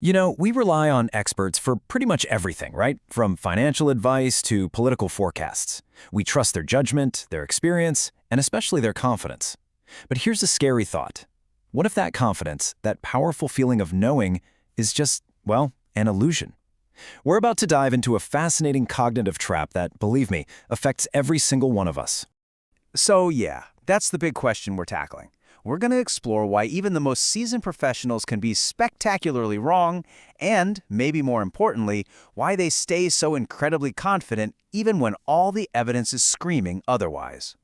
You know, we rely on experts for pretty much everything, right? From financial advice to political forecasts. We trust their judgment, their experience, and especially their confidence. But here's a scary thought. What if that confidence, that powerful feeling of knowing, is just, well, an illusion? We're about to dive into a fascinating cognitive trap that, believe me, affects every single one of us. So yeah, that's the big question we're tackling. We're going to explore why even the most seasoned professionals can be spectacularly wrong, and, maybe more importantly, why they stay so incredibly confident even when all the evidence is screaming otherwise.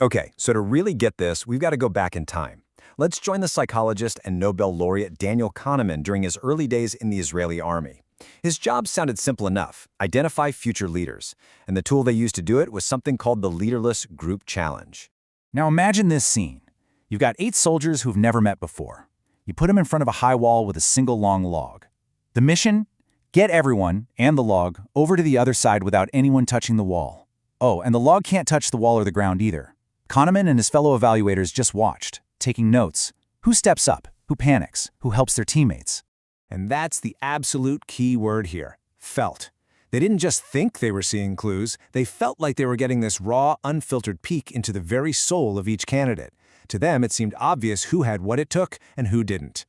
Okay, so to really get this, we've got to go back in time. Let's join the psychologist and Nobel laureate Daniel Kahneman during his early days in the Israeli army. His job sounded simple enough: identify future leaders. And the tool they used to do it was something called the Leaderless Group Challenge. Now imagine this scene. You've got 8 soldiers who've never met before. You put them in front of a high wall with a single long log. The mission? Get everyone, and the log, over to the other side without anyone touching the wall. Oh, and the log can't touch the wall or the ground either. Kahneman and his fellow evaluators just watched, taking notes. Who steps up? Who panics? Who helps their teammates? And that's the absolute key word here: felt. They didn't just think they were seeing clues, they felt like they were getting this raw, unfiltered peek into the very soul of each candidate. To them, it seemed obvious who had what it took and who didn't.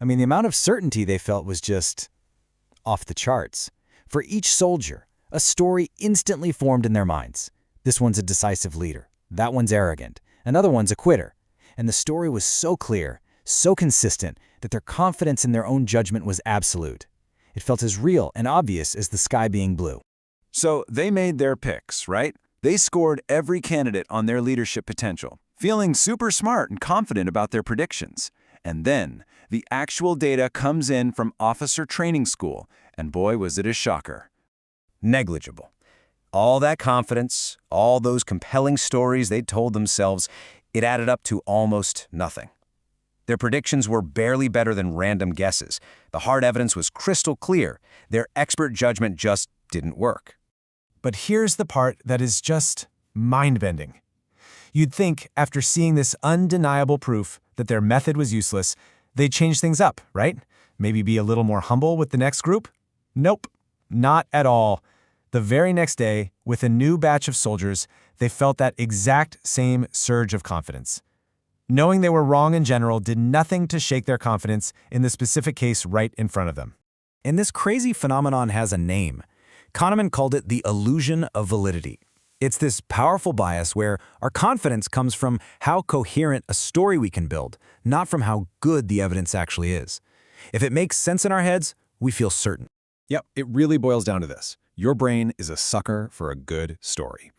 I mean, the amount of certainty they felt was just off the charts. For each soldier, a story instantly formed in their minds. This one's a decisive leader. That one's arrogant. Another one's a quitter. And the story was so clear, so consistent, that their confidence in their own judgment was absolute. It felt as real and obvious as the sky being blue. So they made their picks, right? They scored every candidate on their leadership potential, feeling super smart and confident about their predictions. And then, the actual data comes in from officer training school, and boy was it a shocker. Negligible. All that confidence, all those compelling stories they'd told themselves, it added up to almost nothing. Their predictions were barely better than random guesses. The hard evidence was crystal clear. Their expert judgment just didn't work. But here's the part that is just mind-bending. You'd think, after seeing this undeniable proof that their method was useless, they'd change things up, right? Maybe be a little more humble with the next group? Nope, not at all. The very next day, with a new batch of soldiers, they felt that exact same surge of confidence. Knowing they were wrong in general did nothing to shake their confidence in the specific case right in front of them. And this crazy phenomenon has a name. Kahneman called it the illusion of validity. It's this powerful bias where our confidence comes from how coherent a story we can build, not from how good the evidence actually is. If it makes sense in our heads, we feel certain. Yep, it really boils down to this. Your brain is a sucker for a good story.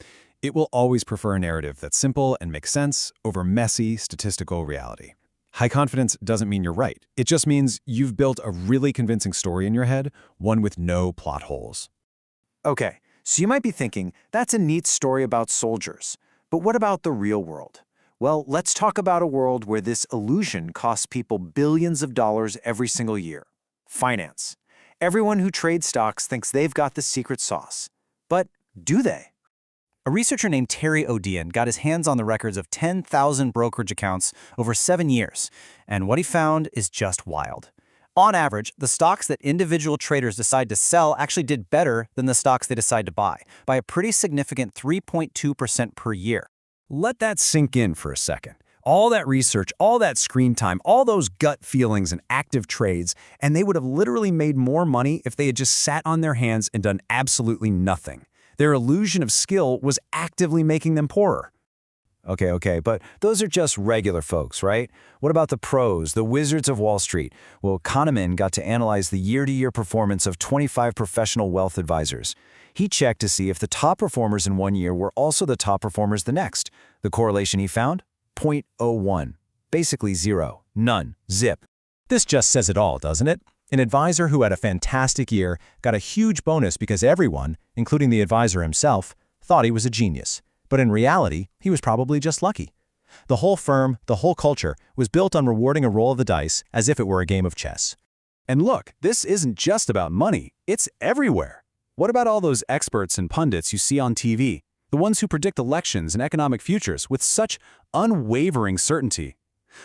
It will always prefer a narrative that's simple and makes sense over messy statistical reality. High confidence doesn't mean you're right. It just means you've built a really convincing story in your head, one with no plot holes. Okay, so you might be thinking, that's a neat story about soldiers. But what about the real world? Well, let's talk about a world where this illusion costs people billions of dollars every single year. Finance. Everyone who trades stocks thinks they've got the secret sauce. But do they? A researcher named Terry O'Dean got his hands on the records of 10,000 brokerage accounts over 7 years, and what he found is just wild. On average, the stocks that individual traders decide to sell actually did better than the stocks they decide to buy, by a pretty significant 3.2% per year. Let that sink in for a second. All that research, all that screen time, all those gut feelings and active trades, and they would have literally made more money if they had just sat on their hands and done absolutely nothing. Their illusion of skill was actively making them poorer. Okay, but those are just regular folks, right? What about the pros, the wizards of Wall Street? Well, Kahneman got to analyze the year-to-year performance of 25 professional wealth advisors. He checked to see if the top performers in one year were also the top performers the next. The correlation he found? 0.01. Basically zero. None. Zip. This just says it all, doesn't it? An advisor who had a fantastic year got a huge bonus because everyone, including the advisor himself, thought he was a genius. But in reality, he was probably just lucky. The whole firm, the whole culture, was built on rewarding a roll of the dice as if it were a game of chess. And look, this isn't just about money. It's everywhere. What about all those experts and pundits you see on TV? The ones who predict elections and economic futures with such unwavering certainty?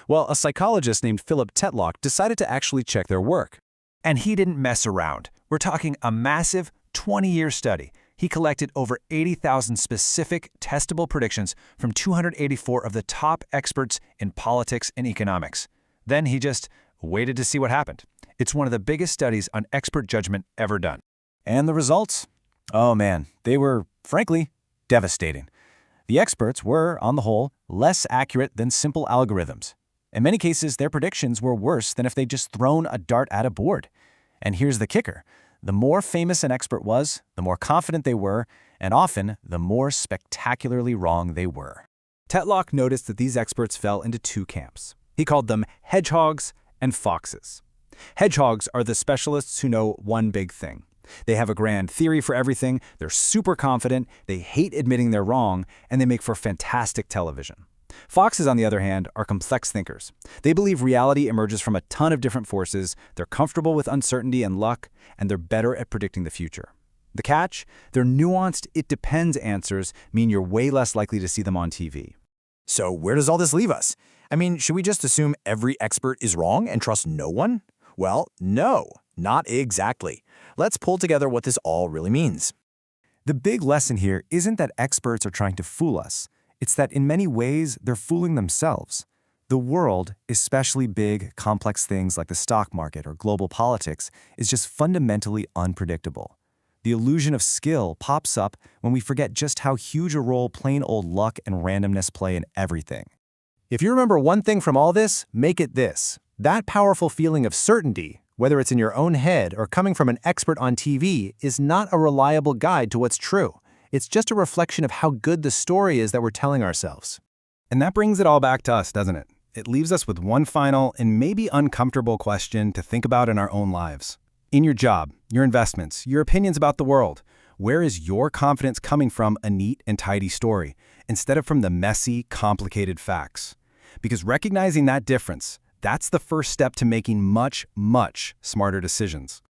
Well, a psychologist named Tetlock decided to actually check their work. And he didn't mess around. We're talking a massive 20-year study. He collected over 80,000 specific, testable predictions from 284 of the top experts in politics and economics. Then he just waited to see what happened. It's one of the biggest studies on expert judgment ever done. And the results? Oh man, they were, frankly, devastating. The experts were, on the whole, less accurate than simple algorithms. In many cases, their predictions were worse than if they'd just thrown a dart at a board. And here's the kicker. The more famous an expert was, the more confident they were, and often, the more spectacularly wrong they were. Tetlock noticed that these experts fell into two camps. He called them hedgehogs and foxes. Hedgehogs are the specialists who know one big thing. They have a grand theory for everything, they're super confident, they hate admitting they're wrong, and they make for fantastic television. Foxes, on the other hand, are complex thinkers. They believe reality emerges from a ton of different forces, they're comfortable with uncertainty and luck, and they're better at predicting the future. The catch? Their nuanced "it depends" answers mean you're way less likely to see them on TV. So where does all this leave us? I mean, should we just assume every expert is wrong and trust no one? Well, no, not exactly. Let's pull together what this all really means. The big lesson here isn't that experts are trying to fool us. It's that in many ways, they're fooling themselves. The world, especially big, complex things like the stock market or global politics, is just fundamentally unpredictable. The illusion of skill pops up when we forget just how huge a role plain old luck and randomness play in everything. If you remember one thing from all this, make it this. That powerful feeling of certainty, whether it's in your own head or coming from an expert on TV, is not a reliable guide to what's true. It's just a reflection of how good the story is that we're telling ourselves. And that brings it all back to us, doesn't it? It leaves us with one final and maybe uncomfortable question to think about in our own lives. In your job, your investments, your opinions about the world, where is your confidence coming from a neat and tidy story, instead of from the messy, complicated facts? Because recognizing that difference, that's the first step to making much, much smarter decisions.